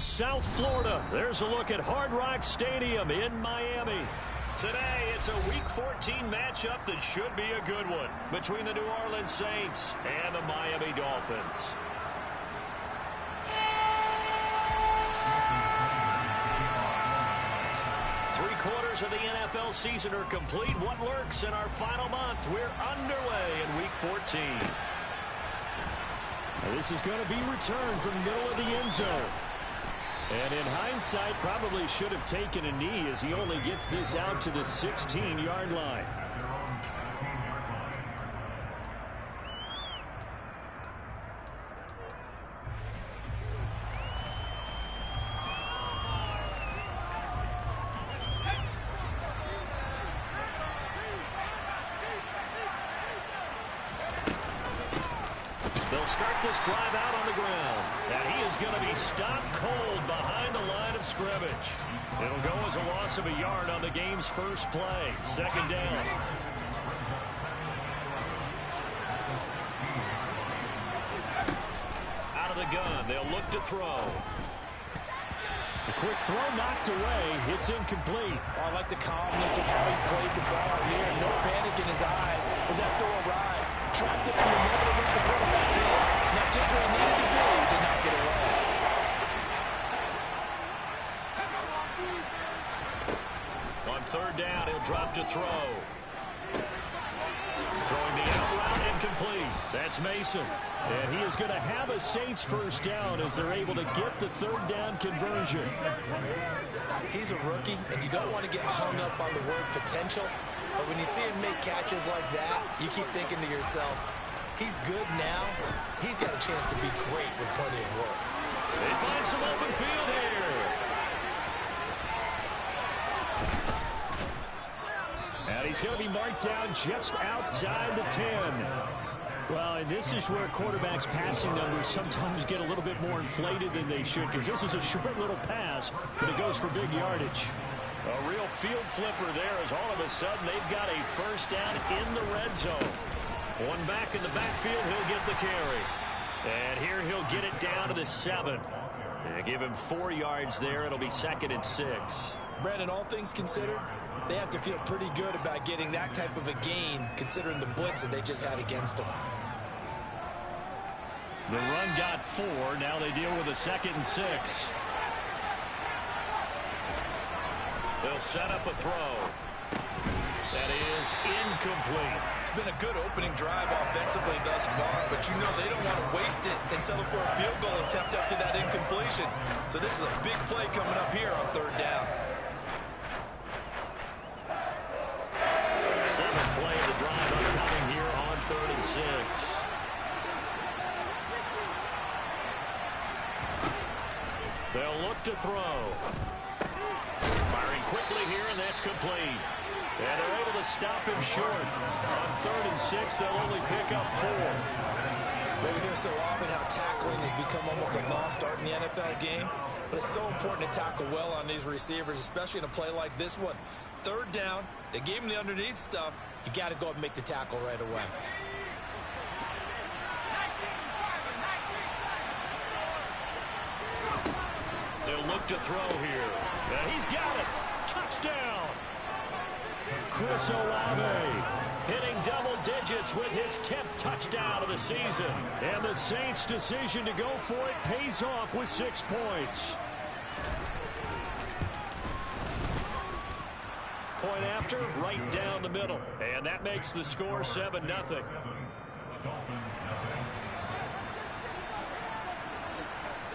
Central South Florida. There's a look at Hard Rock Stadium in Miami. Today, it's a Week 14 matchup that should be a good one between the New Orleans Saints and the Miami Dolphins. Three-quarters of the NFL season are complete. What lurks in our final month? We're underway in Week 14. Now, this is going to be returned from the middle of the end zone. And in hindsight, probably should have taken a knee as he only gets this out to the 16-yard line. They'll start this drive out on the ground. And he is going to be stopped cold behind the line of scrimmage. It'll go as a loss of a yard on the game's first play. Second down. Out of the gun. They'll look to throw. The quick throw knocked away. It's incomplete. I like the calmness of how he played the ball here. No panic in his eyes as that throw arrived. Trapped it from the middle of the quarterback's hand. Not just where he needed to be to knock it away. On third down, he'll drop to throw. Throwing the out route, incomplete. That's Mason. And he is going to have a Saints first down as they're able to get the third down conversion. He's a rookie, and you don't want to get hung up on the word potential. But when you see him make catches like that, you keep thinking to yourself, he's good now. He's got a chance to be great with plenty of work. They find some open field here. And he's going to be marked down just outside the 10. Well, and this is where quarterbacks' passing numbers sometimes get a little bit more inflated than they should, because this is a short little pass, but it goes for big yardage. A real field flipper there as all of a sudden they've got a first down in the red zone. One back in the backfield, he'll get the carry. And here he'll get it down to the 7. And give him 4 yards there. It'll be 2nd and 6. Brandon, all things considered, they have to feel pretty good about getting that type of a gain considering the blitz that they just had against them. The run got 4. Now they deal with a 2nd and 6. They'll set up a throw. That is incomplete. It's been a good opening drive offensively thus far, but you know they don't want to waste it and settle for a field goal attempt after that incompletion. So this is a big play coming up here on third down. 7th play of the drive upcoming here on 3rd and 6. They'll look to throw. Firing quickly here, and that's complete. And they're able to stop him short. On 3rd and 6, they'll only pick up 4. We hear so often how tackling has become almost a lost art in the NFL game. But it's so important to tackle well on these receivers, especially in a play like this one. Third down, they gave him the underneath stuff. You got to go up and make the tackle right away. They'll look to throw here. And he's got it. Touchdown. Chris Olave hitting double digits with his 10th touchdown of the season. And the Saints' decision to go for it pays off with 6 points. Point after, right down the middle. And that makes the score 7-0.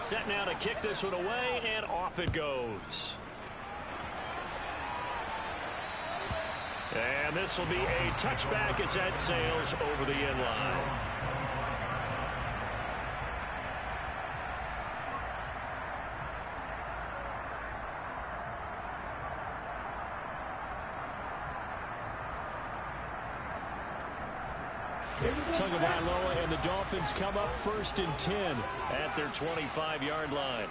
Set now to kick this one away, and off it goes. And this will be a touchback as that sails over the end line. Tagovailoa and the Dolphins come up 1st and 10 at their 25-yard line.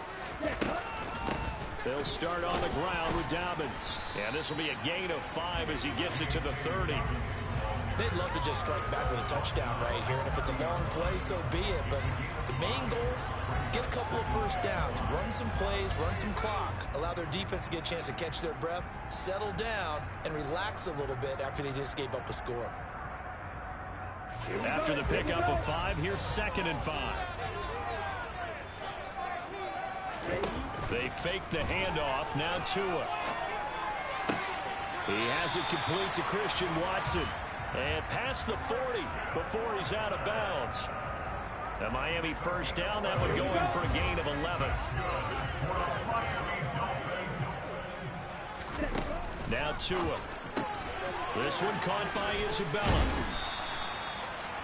They'll start on the ground with Dobbins. And this will be a gain of 5 as he gets it to the 30. They'd love to just strike back with a touchdown right here. And if it's a long play, so be it. But the main goal, Get a couple of first downs, run some plays, run some clock, allow their defense to get a chance to catch their breath, settle down, and relax a little bit after they just gave up a score. After the pickup of 5, here's 2nd and 5. They fake the handoff. Now Tua. He has it complete to Christian Watson. And past the 40 before he's out of bounds. The Miami first down. That one going for a gain of 11. Now Tua. This one caught by Isabella.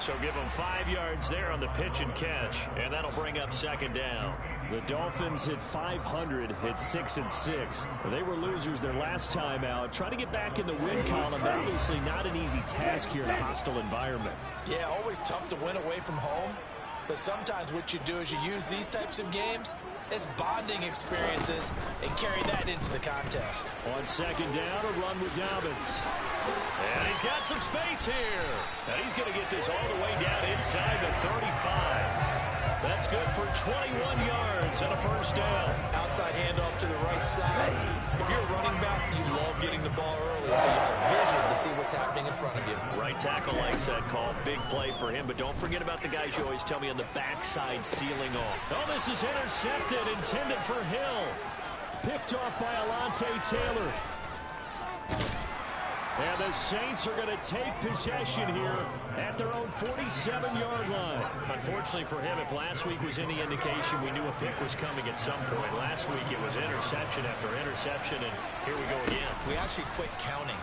So give him 5 yards there on the pitch and catch. And that'll bring up 2nd down. The Dolphins hit 500, hit 6-6. They were losers their last time out. Trying to get back in the win column, but obviously not an easy task here in a hostile environment. Yeah, always tough to win away from home. But sometimes what you do is you use these types of games as bonding experiences and carry that into the contest. On 2nd down, a run with Dobbins. And he's got some space here. And he's going to get this all the way down inside the 35. That's good for 21 yards and a first down. Outside handoff to the right side. If you're a running back, you love getting the ball early so you have vision to see what's happening in front of you. Right tackle likes that call. Big play for him, but don't forget about the guys you always tell me on the backside sealing off. Oh, this is intercepted, intended for Hill. Picked off by Alontae Taylor. And the Saints are going to take possession here at their own 47-yard line. Unfortunately for him, if last week was any indication, we knew a pick was coming at some point. Last week it was interception after interception, and here we go again. We actually quit counting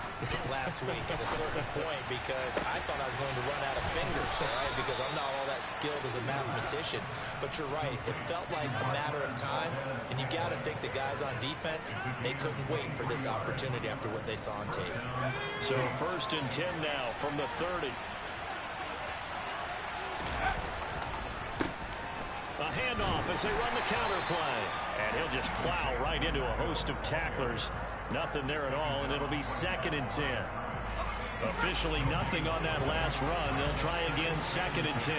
last week at a certain point because I thought I was going to run out of fingers, right? Because I'm not all that skilled as a mathematician. But you're right. It felt like a matter of time, and you got to think the guys on defense, they couldn't wait for this opportunity after what they saw on tape. So 1st and 10 now from the 30. A handoff as they run the counter play. And he'll just plow right into a host of tacklers. Nothing there at all, and it'll be 2nd and 10. Officially nothing on that last run. They'll try again 2nd and 10.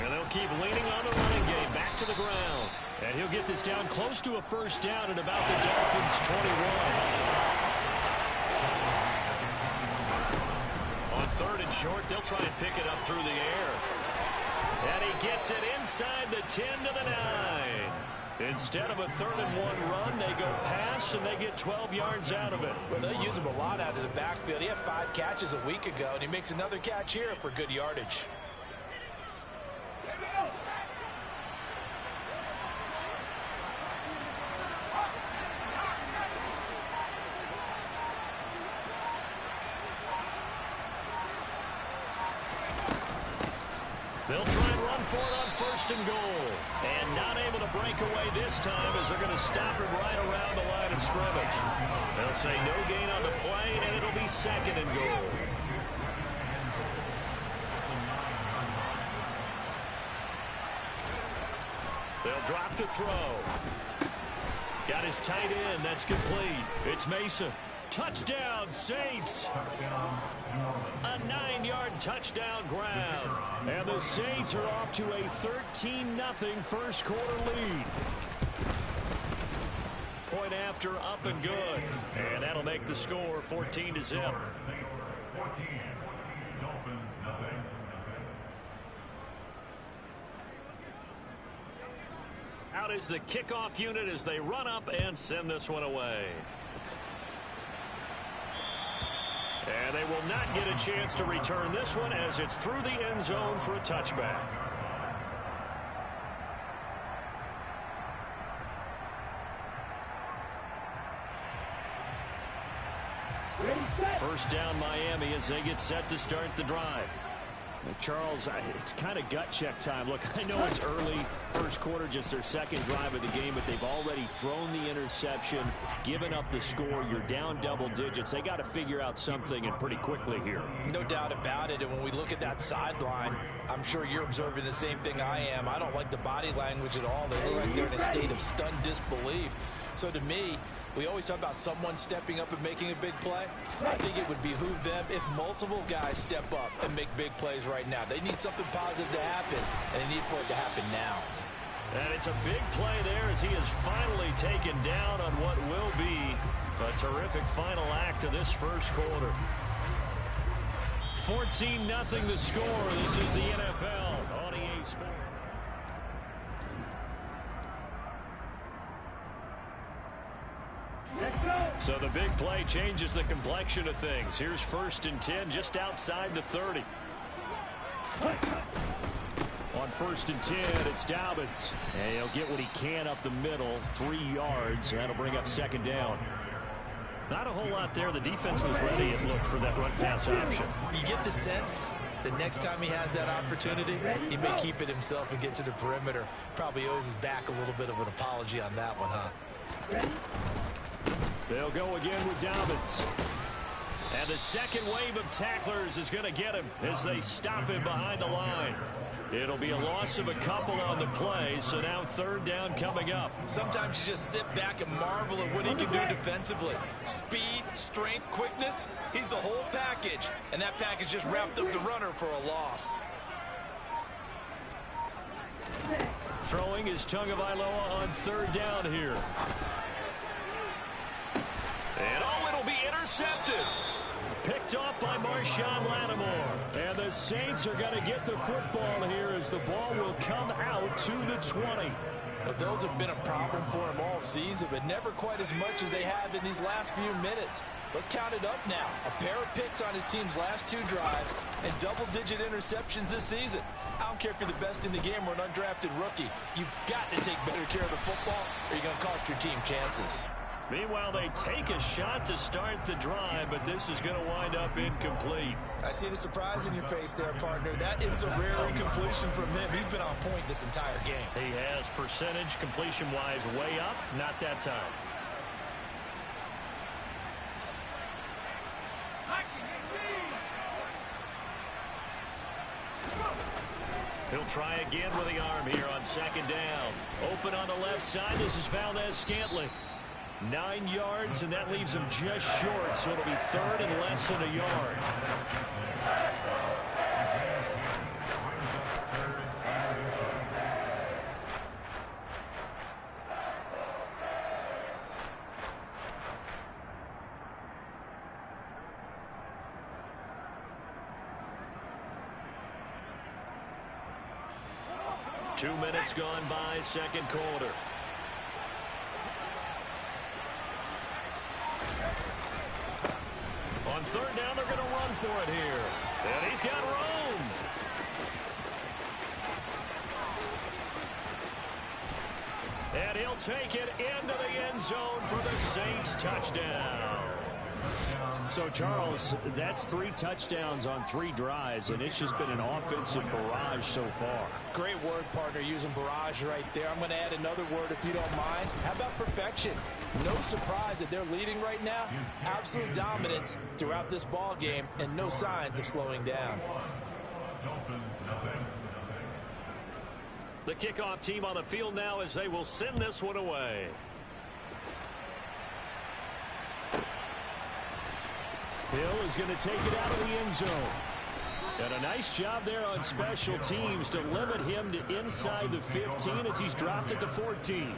And they'll keep leaning on the running game. Back to the ground. And he'll get this down close to a first down at about the Dolphins' 21. On 3rd and short, they'll try and pick it up through the air. And he gets it inside the 10 to the 9. Instead of a 3rd and 1 run, they go pass, and they get 12 yards out of it. Well, they use him a lot out of the backfield. He had 5 catches a week ago, and he makes another catch here for good yardage. They'll try and run for it on 1st and goal. And not able to break away this time as they're going to stop him right around the line of scrimmage. They'll say no gain on the play, and it'll be 2nd and goal. They'll drop to throw. Got his tight end. That's complete. It's Mason. Touchdown, Saints. A 9-yard touchdown grab. And the Saints are off to a 13-0 first quarter lead. Point after, up and good. And that'll make the score 14-0. Out is the kickoff unit as they run up and send this one away. And they will not get a chance to return this one as it's through the end zone for a touchback. First down Miami as they get set to start the drive. Charles, it's kind of gut check time. Look, I know it's early, first quarter, just their 2nd drive of the game, but they've already thrown the interception, given up the score. You're down double digits. They got to figure out something, and pretty quickly here. No doubt about it, and when we look at that sideline, I'm sure you're observing the same thing I am. I don't like the body language at all. They look like they're in a state of stunned disbelief. So to me, We always talk about someone stepping up and making a big play. I think it would behoove them if multiple guys step up and make big plays right now. They need something positive to happen, and they need for it to happen now. And it's a big play there as he is finally taken down on what will be a terrific final act of this first quarter. 14-0 the score. This is the NFL on EA Sports. So the big play changes the complexion of things. Here's 1st and 10 just outside the 30. On 1st and 10, it's Dobbins. And he'll get what he can up the middle, 3 yards. That'll bring up 2nd down. Not a whole lot there. The defense was ready, it looked, for that run-pass option. You get the sense that next time he has that opportunity, he may keep it himself and get to the perimeter. Probably owes his back a little bit of an apology on that one, huh? They'll go again with Dobbins. And the second wave of tacklers is going to get him as they stop him behind the line. It'll be a loss of a couple on the play, so now 3rd down coming up. Sometimes you just sit back and marvel at what he can do defensively. Speed, strength, quickness, he's the whole package. And that package just wrapped up the runner for a loss. Throwing is Tagovailoa on 3rd down here. And it'll be intercepted. Picked off by Marshawn Lattimore. And the Saints are going to get the football here as the ball will come out to the 20. Well, those have been a problem for him all season, but never quite as much as they have in these last few minutes. Let's count it up now. A pair of picks on his team's last 2 drives and double-digit interceptions this season. I don't care if you're the best in the game or an undrafted rookie. You've got to take better care of the football or you're going to cost your team chances. Meanwhile, they take a shot to start the drive, but this is going to wind up incomplete. I see the surprise in your face there, partner. That is a rare incompletion from him. He's been on point this entire game. He has percentage completion-wise way up, not that time. He'll try again with the arm here on 2nd down. Open on the left side. This is Valdez-Scantling. 9 yards, and that leaves him just short, so it'll be 3rd and less than a yard. Two minutes gone by, 2nd quarter. On 3rd down, they're going to run for it here. And he's got room. And he'll take it into the end zone for the Saints touchdown. So, Charles, that's 3 touchdowns on 3 drives, and it's just been an offensive barrage so far. Great word, partner, using barrage right there. I'm going to add another word if you don't mind. How about perfection? No surprise that they're leading right now. Absolute dominance throughout this ball game, and no signs of slowing down. The kickoff team on the field now as they will send this one away. Hill is going to take it out of the end zone. And a nice job there on special teams to limit him to inside the 15 as he's dropped at the 14.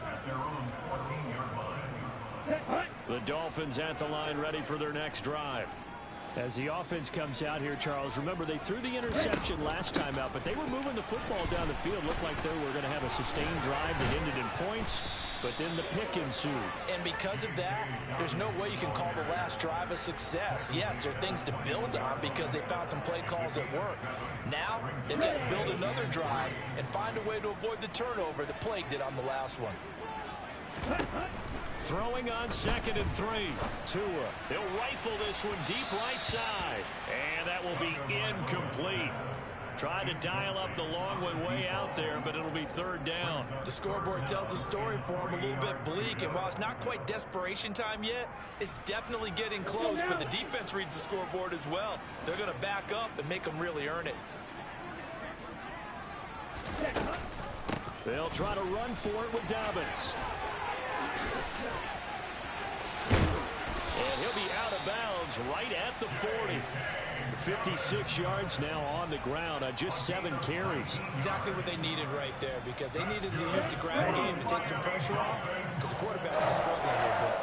The Dolphins at the line ready for their next drive. As the offense comes out here, Charles, remember they threw the interception last time out, but they were moving the football down the field. Looked like they were going to have a sustained drive that ended in points, but then the pick ensued. And because of that, there's no way you can call the last drive a success. Yes, there are things to build on because they found some play calls that work. Now, they've got to build another drive and find a way to avoid the turnover that plagued it on the last one. Throwing on 2nd and 3. Tua. He'll rifle this one deep right side. And that will be incomplete. Trying to dial up the long one way out there, but it'll be 3rd down. The scoreboard tells a story for him a little bit bleak, and while it's not quite desperation time yet, it's definitely getting close, but the defense reads the scoreboard as well. They're going to back up and make them really earn it. They'll try to run for it with Dobbins. And he'll be out of bounds right at the 40. 56 yards now on the ground on just 7 carries. Exactly what they needed right there, because they needed to use the ground game to take some pressure off, because the quarterback's been struggling a little bit.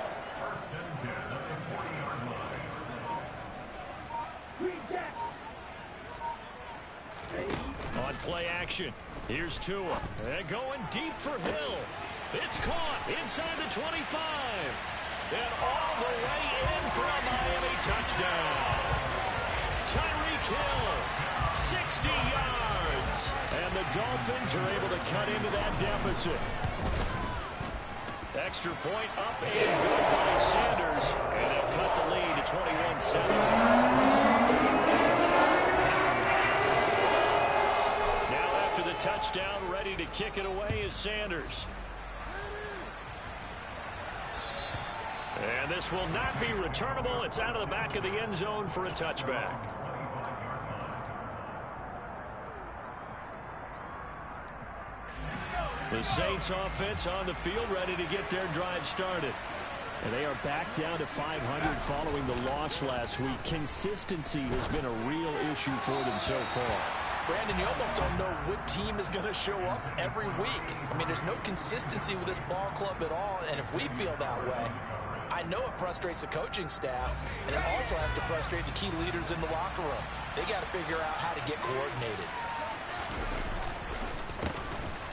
On play action, here's Tua. And going deep for Hill. It's caught inside the 25. And all the way in for a Miami touchdown. Tyreek Hill, 60 yards. And the Dolphins are able to cut into that deficit. Extra point up and good by Sanders. And they'll cut the lead to 21-7. Now after the touchdown, ready to kick it away is Sanders. And this will not be returnable. It's out of the back of the end zone for a touchback. The Saints offense on the field ready to get their drive started. And they are back down to 500 following the loss last week. Consistency has been a real issue for them so far. Brandon, you almost don't know what team is going to show up every week. I mean, there's no consistency with this ball club at all, and if we feel that way, I know it frustrates the coaching staff, and it also has to frustrate the key leaders in the locker room. They got to figure out how to get coordinated.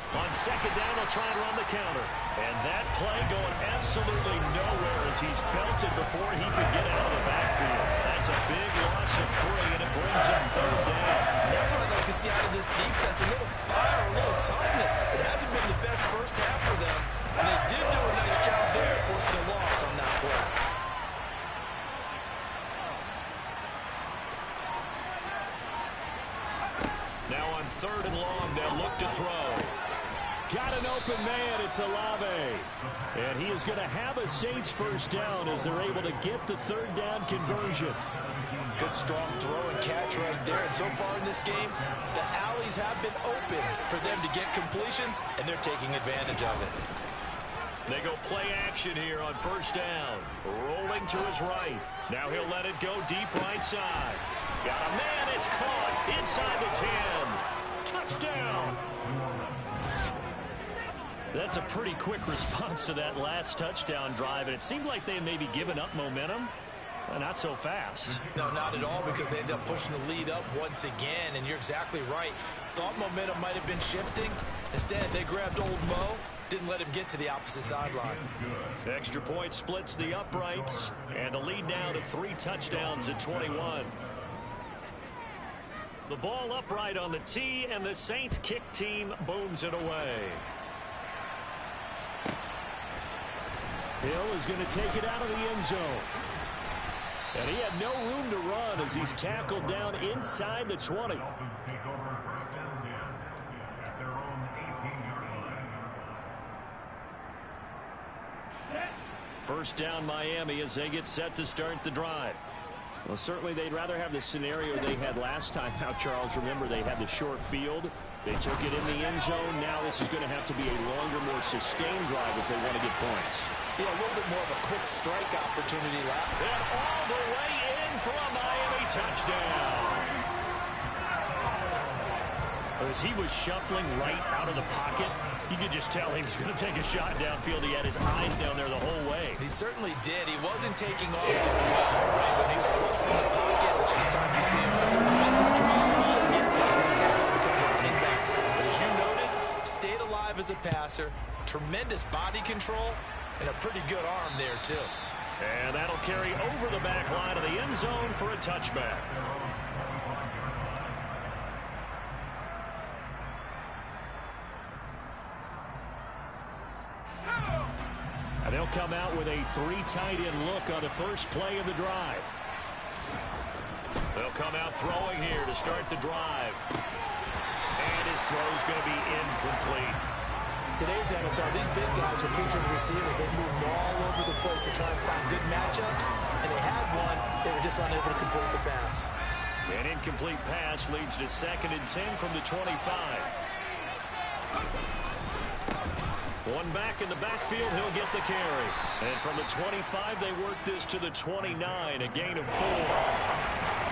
On second down, they'll try and run the counter. And that play going absolutely nowhere as he's belted before he could get out of the backfield. That's a big loss of 3, and it brings up third down. And that's what I'd like to see out of this defense, a little fire, a little toughness. It hasn't been the best first half for them, and they did do a nice job there forcing a loss on that play. Now on third and long, they'll look to throw. Got an open man, it's Olave. And he is going to have a Saints first down as they're able to get the third down conversion. Good strong throw and catch right there. And so far in this game, the alleys have been open for them to get completions, and they're taking advantage of it. They go play action here on first down. Rolling to his right. Now he'll let it go deep right side. Got a man, it's caught inside the 10. Touchdown. That's a pretty quick response to that last touchdown drive, and it seemed like they had maybe given up momentum. Well, not so fast. No, not at all, because they ended up pushing the lead up once again, and you're exactly right. Thought momentum might have been shifting. Instead, they grabbed old Mo, didn't let him get to the opposite sideline. Extra point splits the uprights, and the lead now to 3 touchdowns at 21. The ball upright on the tee, and the Saints kick team booms it away. Hill is going to take it out of the end zone. And he had no room to run as he's tackled down inside the 20. First down Miami as they get set to start the drive. Well, certainly they'd rather have the scenario they had last time. Now, Charles, remember they had the short field. They took it in the end zone. Now this is going to have to be a longer, more sustained drive if they want to get points. Yeah, a little bit more of a quick strike opportunity left. And all the way in for a Miami touchdown. As he was shuffling right out of the pocket, you could just tell he was going to take a shot downfield. He had his eyes down there the whole way. He certainly did. He wasn't taking off to go, right? When he was flush from the pocket, a lot of times you see him, he lets him drop, ball, get to him, and he takes off because of a running back. But as you noted, stayed alive as a passer, tremendous body control, and a pretty good arm there, too. And that'll carry over the back line of the end zone for a touchback. And they'll come out with a 3 tight end look on the first play of the drive. They'll come out throwing here to start the drive. And his throw's going to be incomplete. Today's NFL, these big guys are featured receivers. They move all over the place to try and find good matchups, and they had one. They were just unable to complete the pass. An incomplete pass leads to 2nd and 10 from the 25. One back in the backfield, he'll get the carry. And from the 25, they work this to the 29, a gain of 4.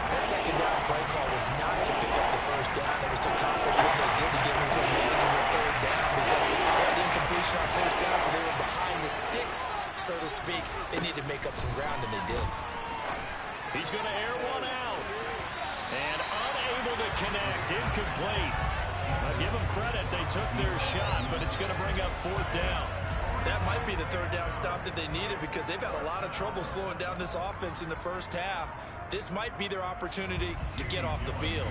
That second down play call was not to pick up the first down. It was to accomplish what they did to get into a manageable third down because they had incompletion on first down, so they were behind the sticks, so to speak. They needed to make up some ground, and they did. He's going to air one out. And unable to connect. Incomplete. Give them credit. They took their shot, but it's going to bring up fourth down. That might be the third down stop that they needed because they've had a lot of trouble slowing down this offense in the first half. This might be their opportunity to get off the field.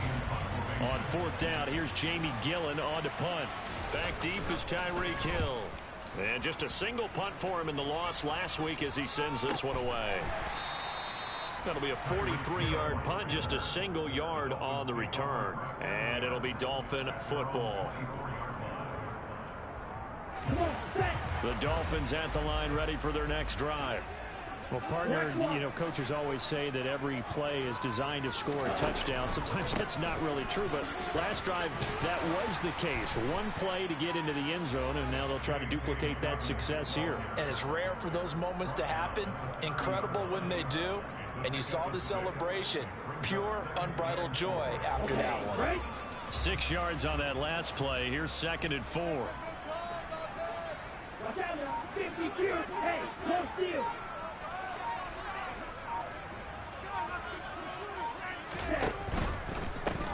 On fourth down, here's Jamie Gillen on to punt. Back deep is Tyreek Hill. And just a single punt for him in the loss last week as he sends this one away. That'll be a 43-yard punt, just a single yard on the return. And it'll be Dolphin football. The Dolphins at the line, ready for their next drive. Well, partner, you know, coaches always say that every play is designed to score a touchdown. Sometimes that's not really true, but last drive, that was the case. One play to get into the end zone, and now they'll try to duplicate that success here. And it's rare for those moments to happen. Incredible when they do. And you saw the celebration. Pure, unbridled joy after that one. 6 yards on that last play. Here's 2nd and 4. Hey, no steal.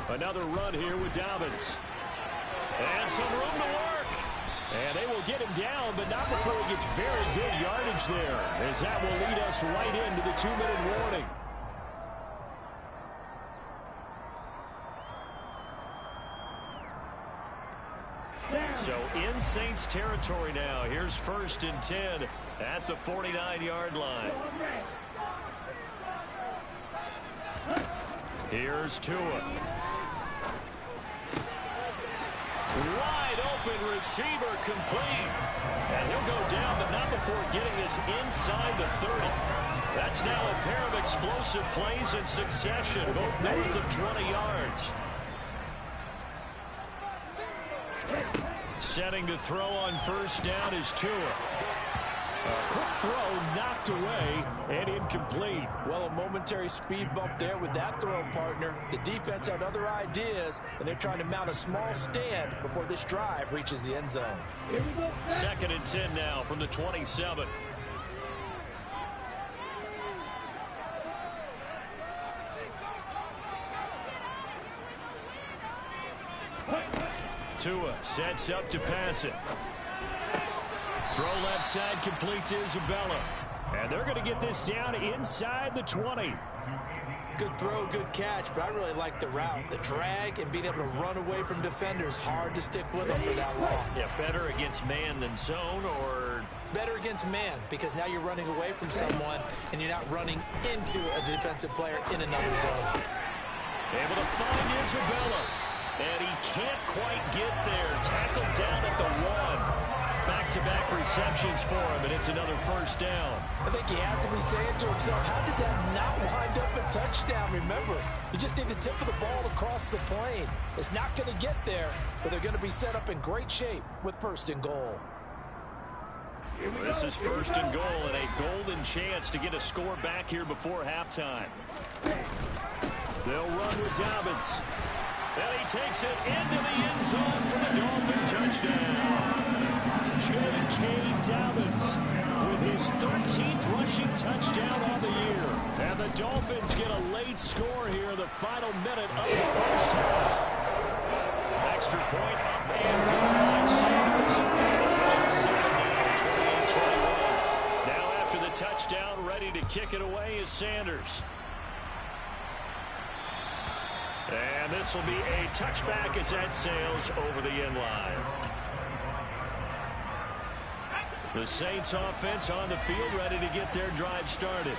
Another run here with Dobbins. And some room to work. And they will get him down, but not before he gets very good yardage there, as that will lead us right into the 2-minute warning. So in Saints territory now. Here's 1st and 10 at the 49-yard line. Here's Tua. Wide open receiver complete. And he'll go down, but not before getting this inside the 30. That's now a pair of explosive plays in succession, both north of 20 yards. Setting to throw on 1st down is Tua. A quick throw knocked away and incomplete. Well, a momentary speed bump there with that throw, partner. The defense had other ideas, and they're trying to mount a small stand before this drive reaches the end zone. 2nd and 10 now from the 27. Tua sets up to pass it. Throw left side, complete to Isabella. And they're going to get this down inside the 20. Good throw, good catch, but I really like the route. The drag and being able to run away from defenders. Hard to stick with them for that long. Yeah, better against man than zone, or? Better against man, because now you're running away from someone and you're not running into a defensive player in another zone. Able to find Isabella. And he can't quite get there. Tackled down at the 1. Back-to-back receptions for him, and it's another 1st down. I think he has to be saying to himself, how did that not wind up a touchdown? Remember, you just need the tip of the ball across the plane. It's not going to get there, but they're going to be set up in great shape with 1st and goal. This is 1st and goal, and a golden chance to get a score back here before halftime. They'll run with Dobbins. And he takes it into the end zone for the Dolphin touchdown. J.K. Dobbins with his 13th rushing touchdown on the year. And the Dolphins get a late score here in the final minute of the first half. Extra point up and good by Sanders. It's 7-9, 28-21. Now after the touchdown, ready to kick it away is Sanders. And this will be a touchback as that sails over the end line. The Saints offense on the field ready to get their drive started.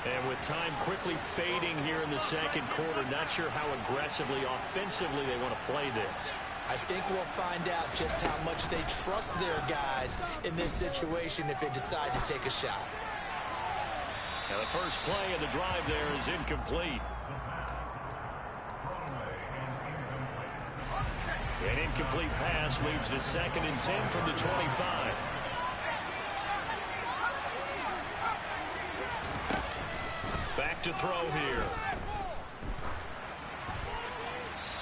And with time quickly fading here in the second quarter, not sure how aggressively, offensively they want to play this. I think we'll find out just how much they trust their guys in this situation if they decide to take a shot. Now the first play of the drive there is incomplete. An incomplete pass leads to 2nd and 10 from the 25. Back to throw here.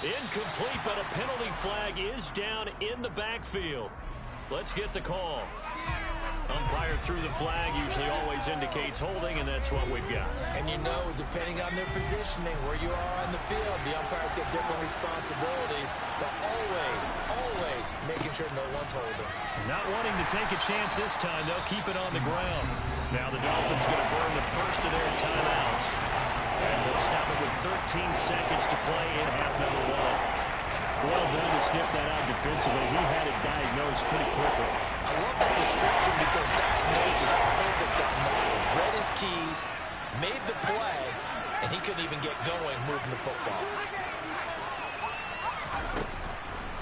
Incomplete, but a penalty flag is down in the backfield. Let's get the call. Umpire threw the flag, usually always indicates holding, and that's what we've got. And you know, depending on their positioning, where you are on the field, the umpires get different responsibilities, but always making sure no one's holding. Not wanting to take a chance this time, they'll keep it on the ground. Now the Dolphins going to burn the first of their timeouts as they'll stop it with 13 seconds to play in half number 1. Well done to sniff that out defensively. He had it diagnosed pretty quickly. I love that description because diagnosed is perfect on that one. Read his keys, made the play, and he couldn't even get going moving the football.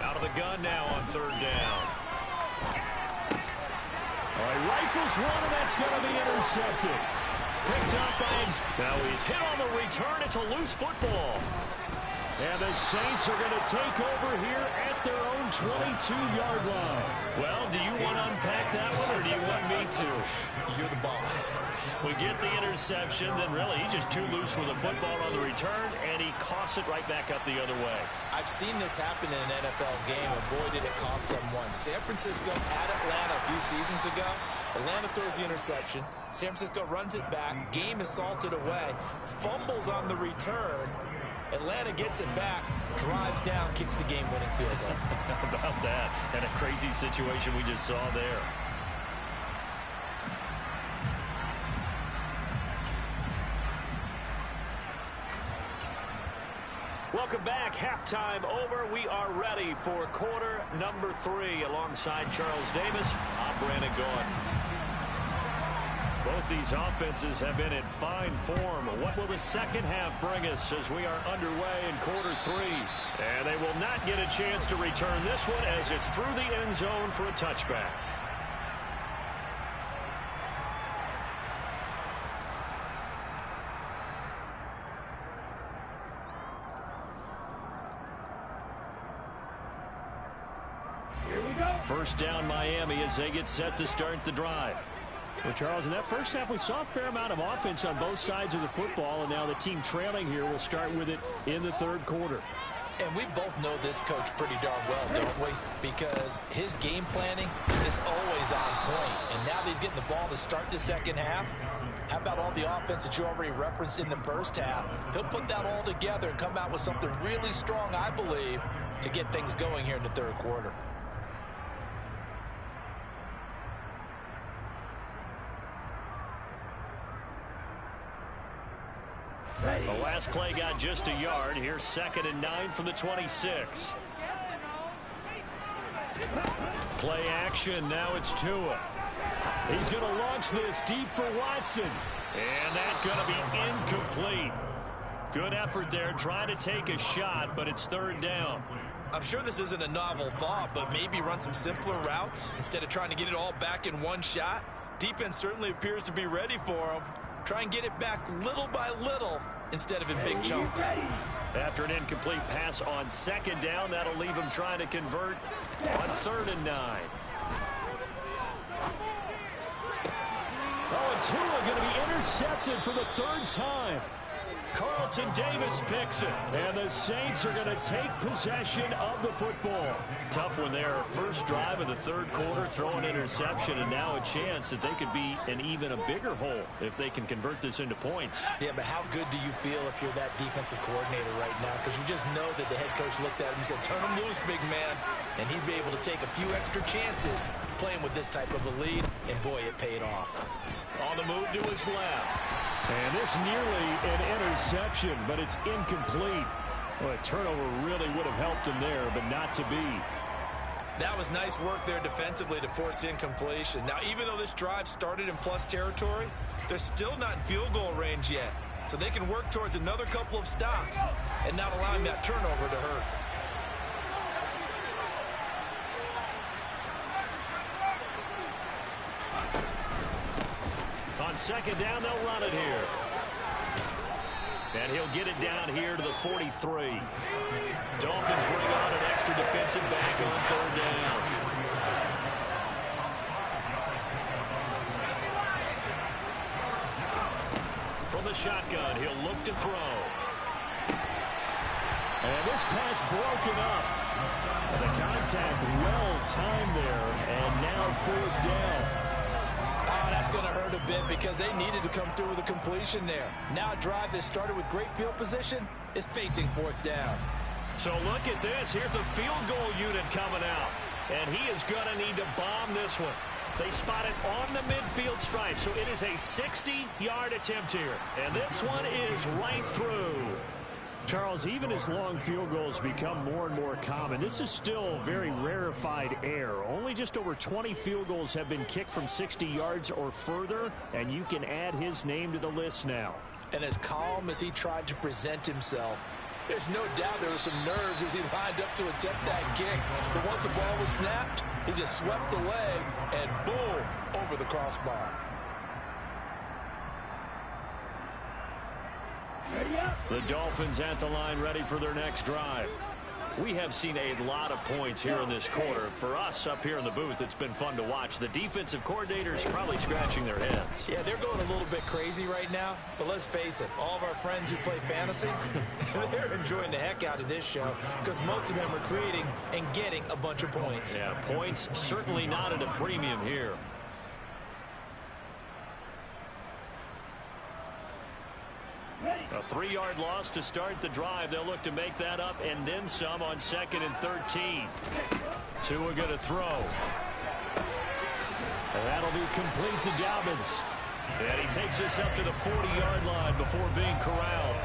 Out of the gun now on 3rd down. All right, rifles one, and that's going to be intercepted. Picked up by him. Now he's hit on the return. It's a loose football. And the Saints are going to take over here at their own 22-yard line. Well, do you want to unpack that one, or do you want me to? You're the boss. We get the interception, then really he's just too loose with the football on the return, and he coughs it right back up the other way. I've seen this happen in an NFL game, and boy, did it cost someone. San Francisco at Atlanta a few seasons ago. Atlanta throws the interception. San Francisco runs it back. Game is salted away. Fumbles on the return. Atlanta gets it back, drives down, kicks the game-winning field goal. How about that? And a crazy situation we just saw there. Welcome back. Halftime over. We are ready for quarter number 3. Alongside Charles Davis, I'm Brandon Gaudin. Both these offenses have been in fine form. What will the second half bring us as we are underway in quarter 3? And they will not get a chance to return this one as it's through the end zone for a touchback. Here we go. First down Miami as they get set to start the drive. Well, Charles, in that first half, we saw a fair amount of offense on both sides of the football, and now the team trailing here will start with it in the 3rd quarter. And we both know this coach pretty darn well, don't we? Because his game planning is always on point. And now that he's getting the ball to start the second half, how about all the offense that you already referenced in the first half? He'll put that all together and come out with something really strong, I believe, to get things going here in the 3rd quarter. The last play got just a yard. Here's 2nd and 9 from the 26. Play action. Now it's Tua. He's going to launch this deep for Watson. And that's going to be incomplete. Good effort there, trying to take a shot, but it's 3rd down. I'm sure this isn't a novel thought, but maybe run some simpler routes instead of trying to get it all back in one shot. Defense certainly appears to be ready for him. Try and get it back little by little instead of in big chunks. After an incomplete pass on 2nd down, that'll leave him trying to convert on 3rd and 9. Oh, and Tua going to be intercepted for the 3rd time. Carlton Davis picks it. And the Saints are going to take possession of the football. Tough one there. First drive of the 3rd quarter, throw an interception, and now a chance that they could be in even a bigger hole if they can convert this into points. Yeah, but how good do you feel if you're that defensive coordinator right now? Because you just know that the head coach looked at him and said, turn him loose, big man. And he'd be able to take a few extra chances playing with this type of a lead, and boy, it paid off. On the move to his left. And this nearly an interception, but it's incomplete. Well, a turnover really would have helped him there, but not to be. That was nice work there defensively to force incompletion. Now, even though this drive started in plus territory, they're still not in field goal range yet. So they can work towards another couple of stops and not allowing that turnover to hurt. On 2nd down, they'll run it here. And he'll get it down here to the 43. Dolphins bring on an extra defensive back on third down. From the shotgun, he'll look to throw. And this pass broken up. And the contact well timed there. And now fourth down. Oh, that's going to hurt a bit because they needed to come through with a completion there. Now a drive that started with great field position is facing fourth down. So look at this. Here's the field goal unit coming out. And he is going to need to bomb this one. They spot it on the midfield stripe. So it is a 60-yard attempt here. And this one is right through. Charles, even as long field goals become more and more common, this is still very rarefied air. Only just over 20 field goals have been kicked from 60 yards or further, and you can add his name to the list now. And as calm as he tried to present himself, there's no doubt there was some nerves as he lined up to attempt that kick. But once the ball was snapped, he just swept the leg and boom, over the crossbar. The Dolphins at the line ready for their next drive. We have seen a lot of points here in this quarter. For us up here in the booth, it's been fun to watch. The defensive coordinators probably scratching their heads. Yeah, they're going a little bit crazy right now. But let's face it, all of our friends who play fantasy, they're enjoying the heck out of this show because most of them are creating and getting a bunch of points. Yeah, points certainly not at a premium here. A 3-yard loss to start the drive. They'll look to make that up and then some on 2nd and 13. Tua going to throw. And that'll be complete to Dobbins. And he takes us up to the 40-yard line before being corralled.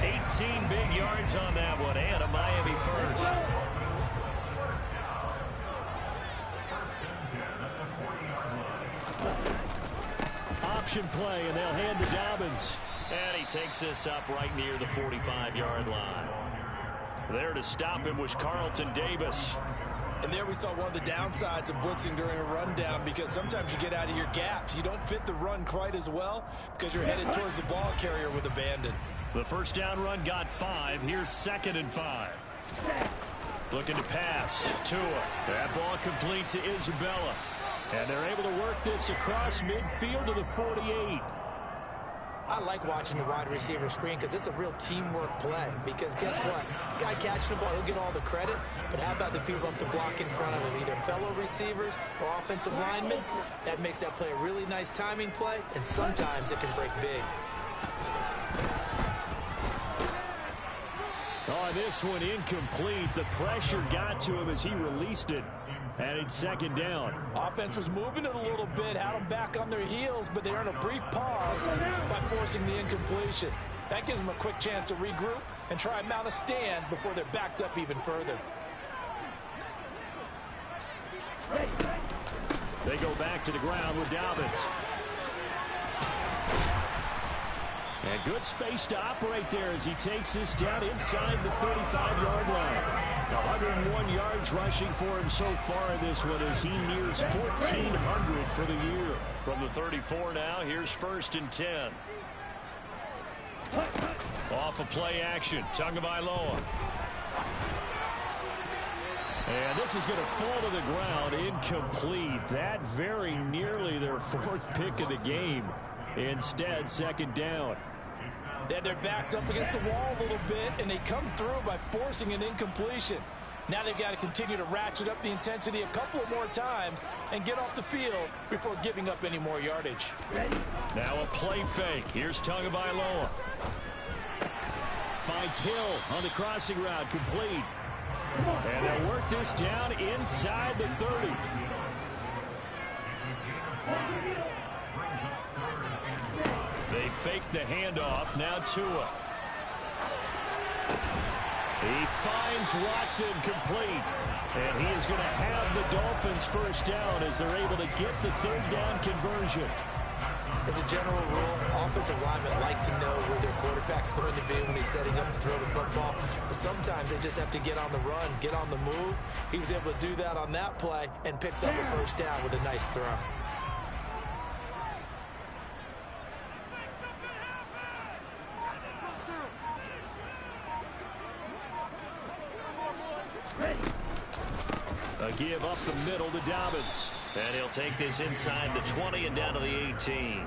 18 big yards on that one and a Miami first. Option play, and they'll hand to Dobbins. And he takes this up right near the 45-yard line. There to stop him was Carlton Davis. And there we saw one of the downsides of blitzing during a rundown because sometimes you get out of your gaps. You don't fit the run quite as well because you're headed towards the ball carrier with abandon. The first down run got 5. Here's 2nd and 5. Looking to pass. Tua. That ball complete to Isabella. And they're able to work this across midfield to the 48. I like watching the wide receiver screen because it's a real teamwork play. Because guess what? The guy catching the ball, he'll get all the credit. But how about the people up to block in front of him? Either fellow receivers or offensive linemen. That makes that play a really nice timing play. And sometimes it can break big. Oh, this one incomplete. The pressure got to him as he released it. And it's 2nd down. Offense was moving it a little bit, had them back on their heels, but they earned a brief pause by forcing the incompletion. That gives them a quick chance to regroup and try and mount a stand before they're backed up even further. They go back to the ground with Dobbins. And good space to operate there as he takes this down inside the 35-yard line. 101 yards rushing for him so far in this one as he nears 1,400 for the year. From the 34 now, here's 1st and 10. Off of play action, Tagovailoa. And this is going to fall to the ground, incomplete. That very nearly their 4th pick of the game. Instead, 2nd down. They had their backs up against the wall a little bit, and they come through by forcing an incompletion. Now they've got to continue to ratchet up the intensity a couple more times and get off the field before giving up any more yardage. Now a play fake. Here's Tagovailoa. Finds Hill on the crossing route, complete. And they'll work this down inside the 30. They fake the handoff. Now Tua. He finds Watson complete. And he is going to have the Dolphins first down as they're able to get the 3rd down conversion. As a general rule, offensive linemen like to know where their quarterback's going to be when he's setting up to throw the football. But sometimes they just have to get on the run, get on the move. He was able to do that on that play and picks up a first down with a nice throw. give up the middle to Dobbins. And he'll take this inside the 20 and down to the 18.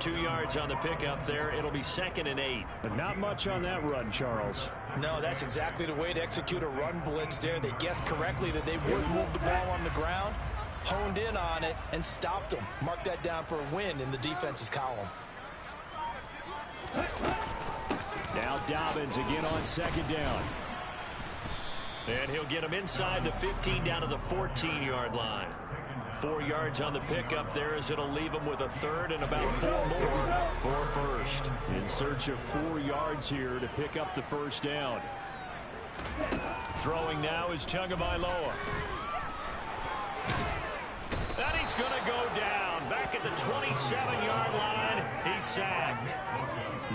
2 yards on the pickup there. It'll be 2nd and 8. But not much on that run, Charles. No, that's exactly the way to execute a run blitz there. They guessed correctly that they would move the ball on the ground, honed in on it, and stopped them. Mark that down for a win in the defense's column. Now Dobbins again on 2nd down. And he'll get him inside the 15 down to the 14-yard line. 4 yards on the pickup there as it'll leave him with a 3rd and about 4 more for first. In search of 4 yards here to pick up the first down. Throwing now is Tagovailoa. And he's going to go down. Back at the 27-yard line. He's sacked.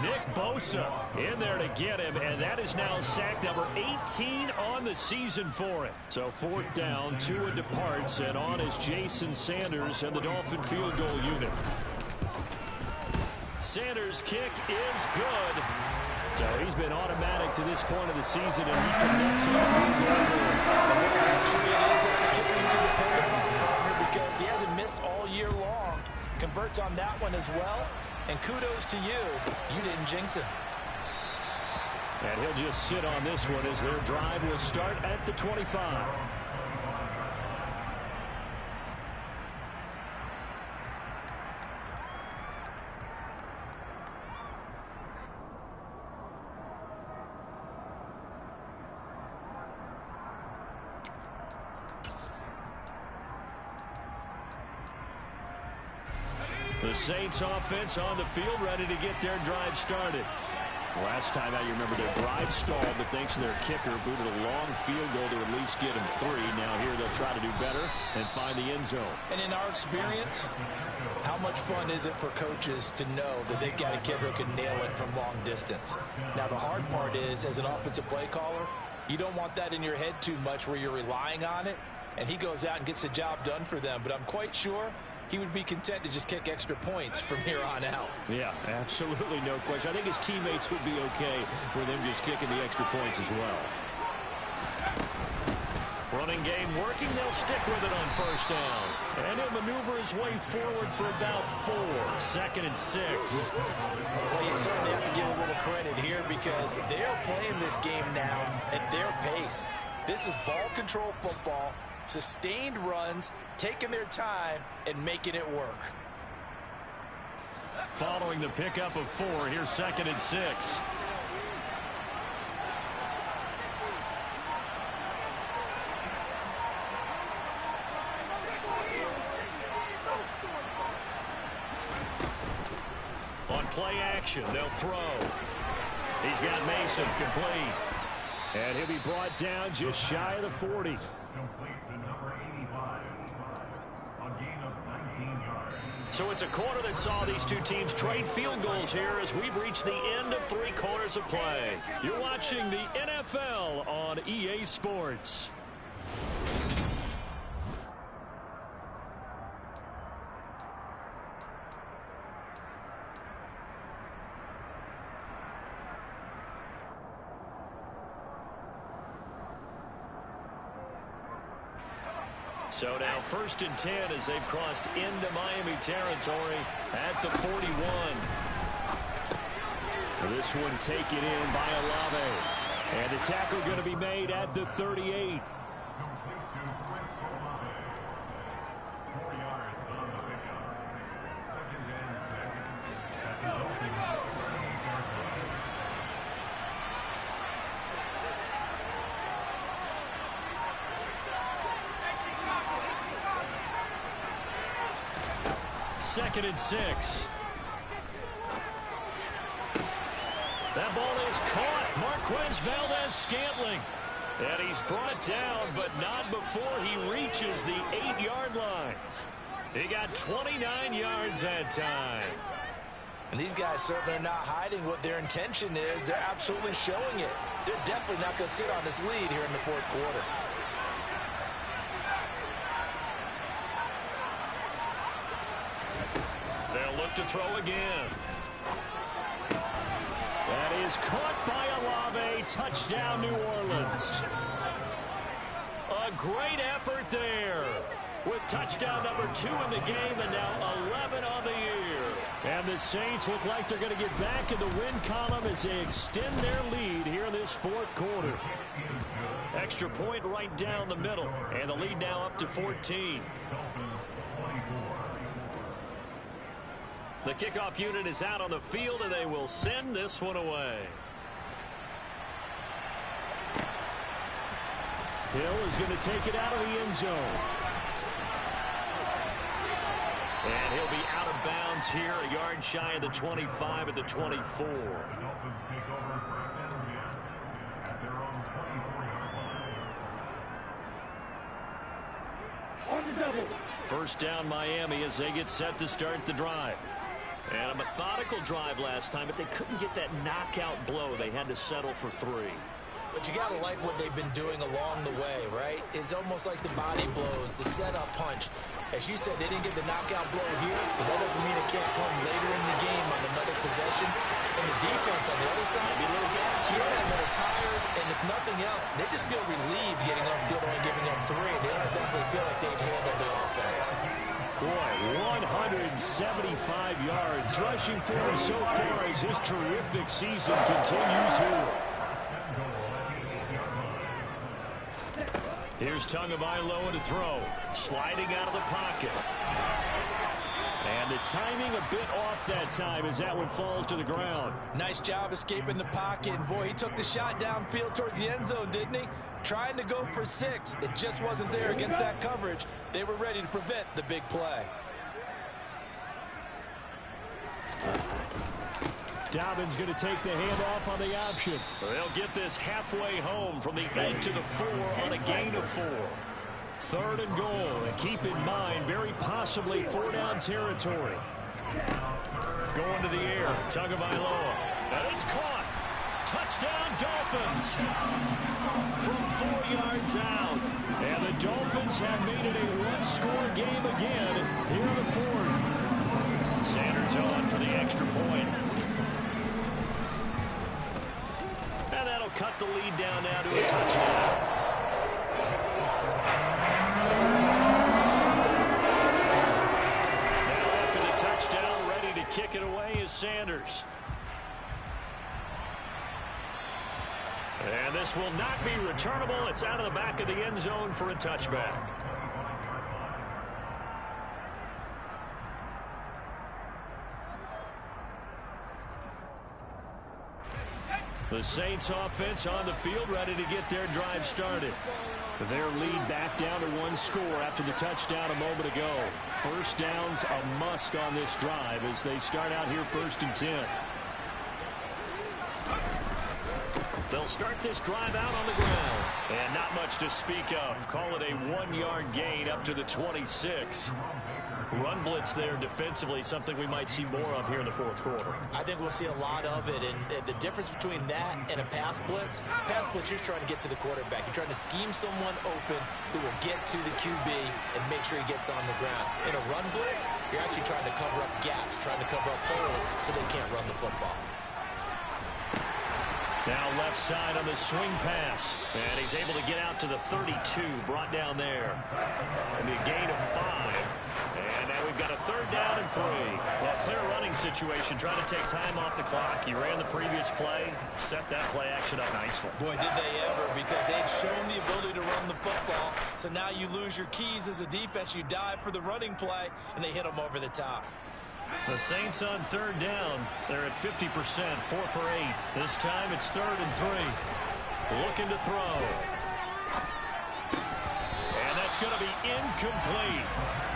Nick Bosa in there to get him, and that is now sack number 18 on the season for it. So 4th down, Tua departs, and on is Jason Sanders and the Dolphin field goal unit. Sanders' kick is good. So he's been automatic to this point of the season, and he connects on the field goal. Actually, it is that the kicker you can depend upon, partner, because he hasn't missed all year long. Converts on that one as well. And kudos to you. You didn't jinx him. And he'll just sit on this one as their drive will start at the 25. The Saints offense on the field, ready to get their drive started. Last time out, you remember their drive stalled, but thanks to their kicker, booted a long field goal to at least get him 3. Now here they'll try to do better and find the end zone. And in our experience, how much fun is it for coaches to know that they've got a kicker who can nail it from long distance? Now the hard part is, as an offensive play caller, you don't want that in your head too much where you're relying on it, and he goes out and gets the job done for them. But I'm quite sure he would be content to just kick extra points from here on out. Yeah, absolutely no question. I think his teammates would be okay with him just kicking the extra points as well. Running game working. They'll stick with it on 1st down. And he'll maneuver his way forward for about 4. 2nd and 6. Well, you certainly have to give a little credit here because they're playing this game now at their pace. This is ball control football. Sustained runs, taking their time, and making it work. Following the pickup of 4, here's 2nd and 6. On play action, they'll throw. He's got Mason complete. And he'll be brought down just shy of the 40. So it's a quarter that saw these two teams trade field goals here as we've reached the end of 3 quarters of play. You're watching the NFL on EA Sports. So now 1st and 10 as they've crossed into Miami territory at the 41. This one taken in by Olave. And the tackle going to be made at the 38. Second and 6. That ball is caught. Marquez Valdez-Scantling. And he's brought down, but not before he reaches the 8-yard line. He got 29 yards that time. And these guys certainly are not hiding what their intention is. They're absolutely showing it. They're definitely not going to sit on this lead here in the 4th quarter. They'll look to throw again. That is caught by Olave. Touchdown, New Orleans. A great effort there with touchdown number 2 in the game and now 11 on the year. And the Saints look like they're going to get back in the win column as they extend their lead here in this fourth quarter. Extra point right down the middle, and the lead now up to 14. The kickoff unit is out on the field, and they will send this one away. Hill is going to take it out of the end zone. And he'll be out of bounds here, a yard shy of the 25 at the 24. First down Miami as they get set to start the drive. And a methodical drive last time, but they couldn't get that knockout blow. They had to settle for 3. But you got to like what they've been doing along the way, right? It's almost like the body blows, the setup punch. As you said, they didn't get the knockout blow here, but that doesn't mean it can't come later in the game on another possession. And the defense on the other side, maybe a little gas, a little tired, and if nothing else, they just feel relieved getting upfield, only giving up 3. They don't exactly feel like they've handled the offense. Boy, 175 yards rushing for him so far as his terrific season continues here. Here's Tagovailoa to throw. Sliding out of the pocket. And the timing a bit off that time as that one falls to the ground. Nice job escaping the pocket. And boy, he took the shot downfield towards the end zone, didn't he? Trying to go for 6. It just wasn't there against that coverage. They were ready to prevent the big play. Dobbins going to take the handoff on the option. They'll get this halfway home from the 8 to the 4 on a gain of 4. 3rd and goal. And keep in mind, very possibly 4-down territory. Going to the air. Tagovailoa. And it's caught. Touchdown, Dolphins. From 4 yards out. And the Dolphins have made it a one-score game again here in the 4th. Sanders on for the extra point. And that'll cut the lead down now to a touchdown. Now after the touchdown, ready to kick it away is Sanders. And this will not be returnable. It's out of the back of the end zone for a touchback. The Saints offense on the field ready to get their drive started. Their lead back down to 1 score after the touchdown a moment ago. First down's a must on this drive as they start out here 1st and 10. They'll start this drive out on the ground. And not much to speak of. Call it a 1-yard gain up to the 26. Run blitz there defensively, something we might see more of here in the 4th quarter. I think we'll see a lot of it, and the difference between that and a pass blitz, you're just trying to get to the quarterback. You're trying to scheme someone open who will get to the QB and make sure he gets on the ground. In a run blitz, you're actually trying to cover up gaps, trying to cover up holes so they can't run the football. Now left side on the swing pass. And he's able to get out to the 32, brought down there. And a gain of 5. And now we've got a 3rd down and 3. Well, clear running situation, trying to take time off the clock. He ran the previous play, set that play action up nicely. Boy, did they ever, because they'd shown the ability to run the football. So now you lose your keys as a defense. You dive for the running play, and they hit them over the top. The Saints on 3rd down. They're at 50%, 4 for 8. This time it's 3rd and 3. Looking to throw. And that's going to be incomplete.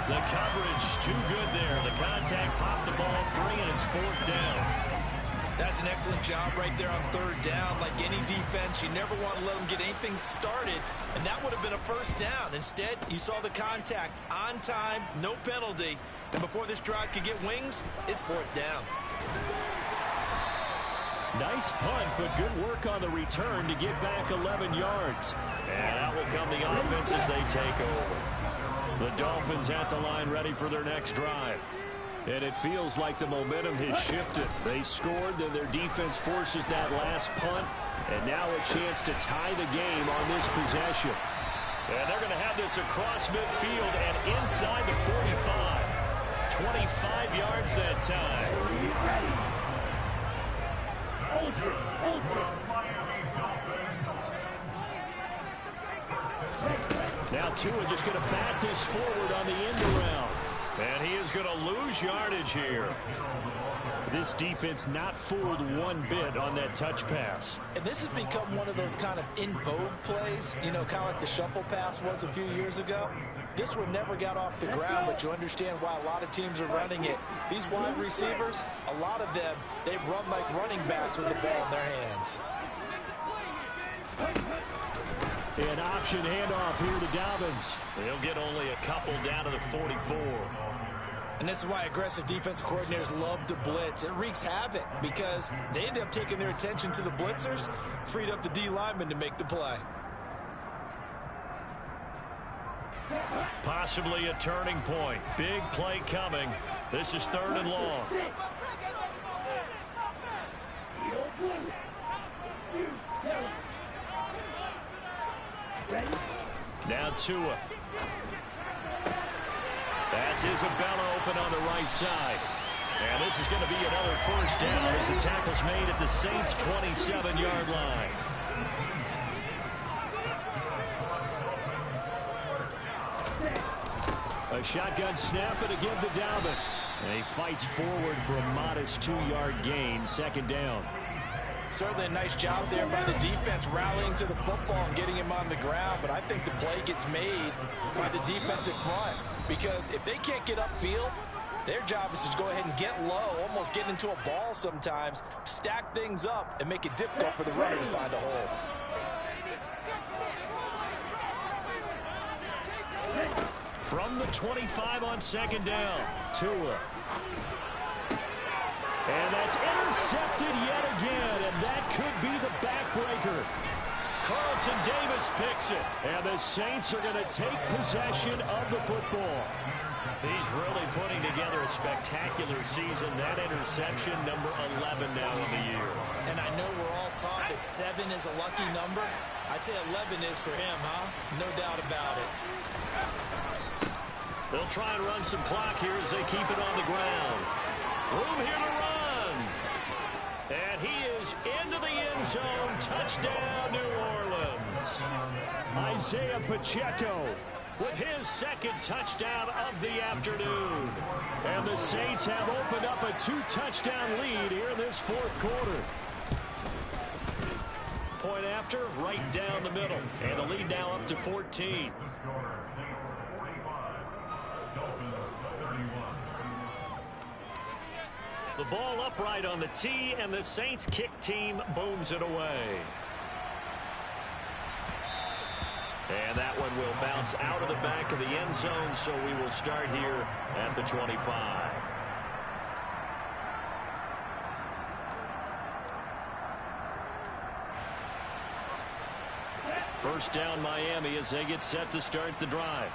The coverage too good there. The contact popped the ball free, and it's 4th down. That's an excellent job right there on 3rd down. Like any defense, you never want to let them get anything started, and that would have been a 1st down. Instead, you saw the contact on time, no penalty, and before this drive could get wings, it's 4th down. Nice punt, but good work on the return to get back 11 yards. And out will come the offense as they take over. The Dolphins at the line ready for their next drive. And it feels like the momentum has shifted. They scored, then their defense forces that last punt. And now a chance to tie the game on this possession. And they're going to have this across midfield and inside the 45. 25 yards that time. Now Tua just going to bat this forward on the end around. And he is going to lose yardage here. This defense not fooled one bit on that touch pass. And this has become one of those kind of in vogue plays, you know, kind of like the shuffle pass was a few years ago. This one never got off the ground, but you understand why a lot of teams are running it. These wide receivers, a lot of them, they've run like running backs with the ball in their hands. An option handoff here to Dobbins. He'll get only a couple down to the 44. And this is why aggressive defensive coordinators love to blitz. It wreaks havoc because they end up taking their attention to the blitzers, freed up the D lineman to make the play. Possibly a turning point. Big play coming. This is 3rd and long. Now Tua. That's Isabella open on the right side. And this is going to be another first down as the tackle's made at the Saints' 27-yard line. A shotgun snap and again to Dobbins. And he fights forward for a modest 2-yard gain, 2nd down. Certainly a nice job there by the defense rallying to the football and getting him on the ground. But I think the play gets made by the defensive front. Because if they can't get upfield, their job is to go ahead and get low, almost get into a ball sometimes, stack things up, and make it difficult for the runner to find a hole. From the 25 on 2nd down, Tua. And that's intercepted yet again, and that could be the backbreaker. Carlton Davis picks it, and the Saints are going to take possession of the football. He's really putting together a spectacular season. That interception, number 11 now in the year. And I know we're all taught that 7 is a lucky number. I'd say 11 is for him, huh? No doubt about it. They'll try and run some clock here as they keep it on the ground. Room here to run. And he is into the end zone. Touchdown, New Orleans. Isaiah Pacheco with his 2nd touchdown of the afternoon. And the Saints have opened up a 2-touchdown lead here in this 4th quarter. Point after, right down the middle. And the lead now up to 14. The ball upright on the tee, and the Saints kick team booms it away. And that one will bounce out of the back of the end zone, so we will start here at the 25. First down Miami as they get set to start the drive.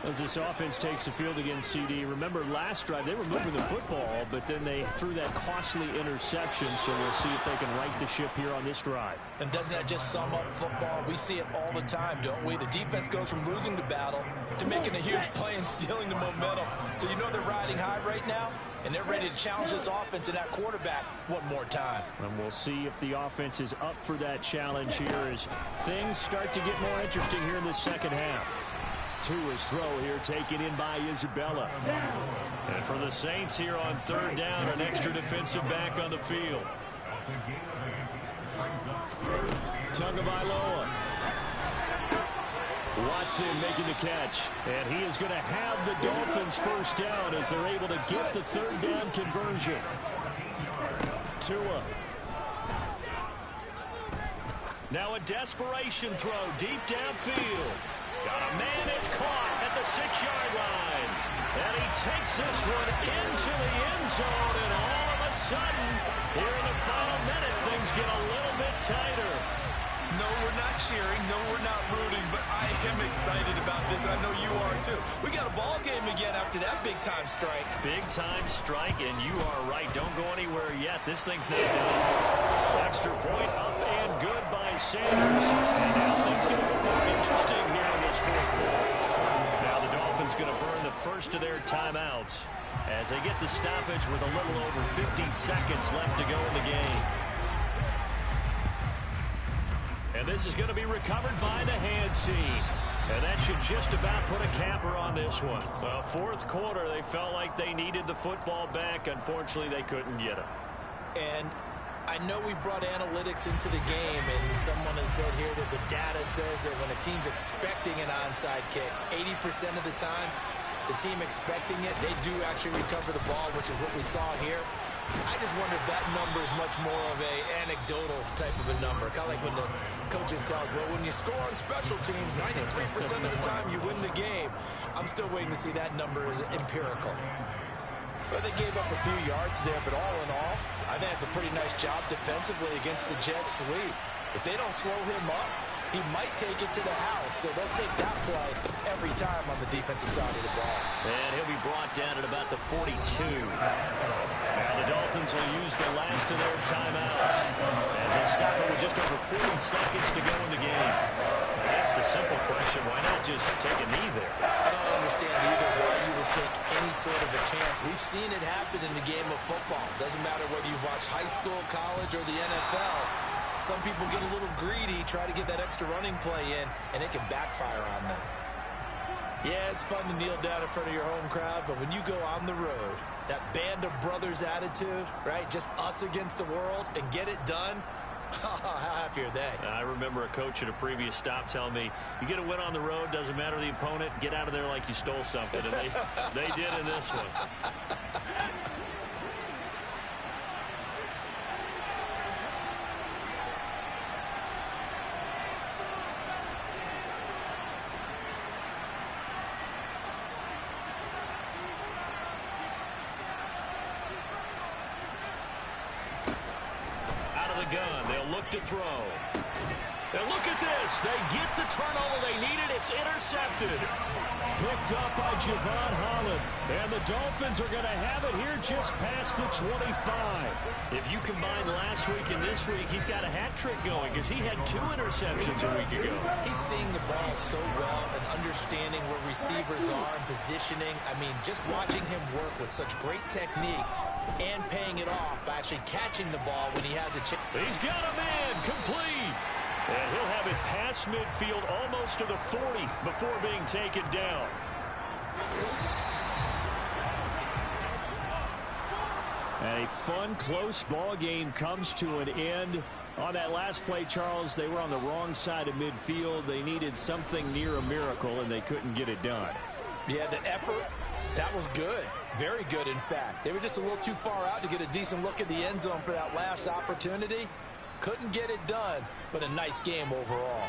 As this offense takes the field against CD, remember last drive they were moving the football, but then they threw that costly interception, so we'll see if they can right the ship here on this drive. And doesn't that just sum up football? We see it all the time, don't we? The defense goes from losing the battle to making a huge play and stealing the momentum. So you know they're riding high right now, and they're ready to challenge this offense and that quarterback one more time. And we'll see if the offense is up for that challenge here as things start to get more interesting here in the 2nd half. Tua's throw here taken in by Isabella. And for the Saints here on 3rd down, an extra defensive back on the field. Tagovailoa. Watson making the catch. And he is going to have the Dolphins first down as they're able to get the 3rd down conversion. Tua. Now a desperation throw deep downfield. Got a man, it's caught at the 6-yard line. And he takes this one into the end zone, and all of a sudden, here in the final minute, things get a little bit tighter. No, we're not cheering. No, we're not rooting, but I am excited about this, and I know you are too. We got a ball game again after that big-time strike. Big-time strike, and you are right. Don't go anywhere yet. This thing's not done. Extra point up and good by Sanders. And now things get a little more interesting here in this this fourth quarter. Now the Dolphins going to burn the first of their timeouts as they get the stoppage with a little over 50 seconds left to go in the game. And this is going to be recovered by the hands team. And that should just about put a capper on this one. Well, fourth quarter, they felt like they needed the football back. Unfortunately, they couldn't get it. And I know we brought analytics into the game, and someone has said here that the data says that when a team's expecting an onside kick, 80% of the time, the team expecting it, they do actually recover the ball, which is what we saw here. I just wonder if that number is much more of a anecdotal type of a number. Kind of like when the coaches tell us, well, when you score on special teams, 93% of the time you win the game. I'm still waiting to see that number as empirical. Well, they gave up a few yards there, but all in all, I think it's a pretty nice job defensively against the Jets sweep. If they don't slow him up, he might take it to the house, so they'll take that play every time on the defensive side of the ball. And he'll be brought down at about the 42. Now the Dolphins will use the last of their timeouts as they stop it with just over 40 seconds to go in the game. That's the simple question. Why not just take a knee there? I don't understand either why you would take any sort of a chance. We've seen it happen in the game of football. Doesn't matter whether you watch high school, college, or the NFL. Some people get a little greedy, try to get that extra running play in, and it can backfire on them. Yeah, it's fun to kneel down in front of your home crowd, but when you go on the road, that band of brothers attitude, right, just us against the world, and get it done, how happy are they? I remember a coach at a previous stop telling me, you get a win on the road, doesn't matter the opponent, get out of there like you stole something. And they did in this one. Gun. They'll look to throw. And look at this. They get the turnover they needed. It's intercepted. Picked up by Javon Holland. And the Dolphins are going to have it here just past the 25. If you combine last week and this week, he's got a hat trick going because he had 2 interceptions a week ago. He's seeing the ball so well and understanding where receivers are and positioning. I mean, just watching him work with such great technique and paying it off by actually catching the ball when he has a chance. He's got a man complete. And he'll have it past midfield almost to the 40 before being taken down. And a fun, close ball game comes to an end. On that last play, Charles, they were on the wrong side of midfield. They needed something near a miracle, and they couldn't get it done. Yeah, the effort, that was good. Very good, in fact. They were just a little too far out to get a decent look at the end zone for that last opportunity. Couldn't get it done, but a nice game overall.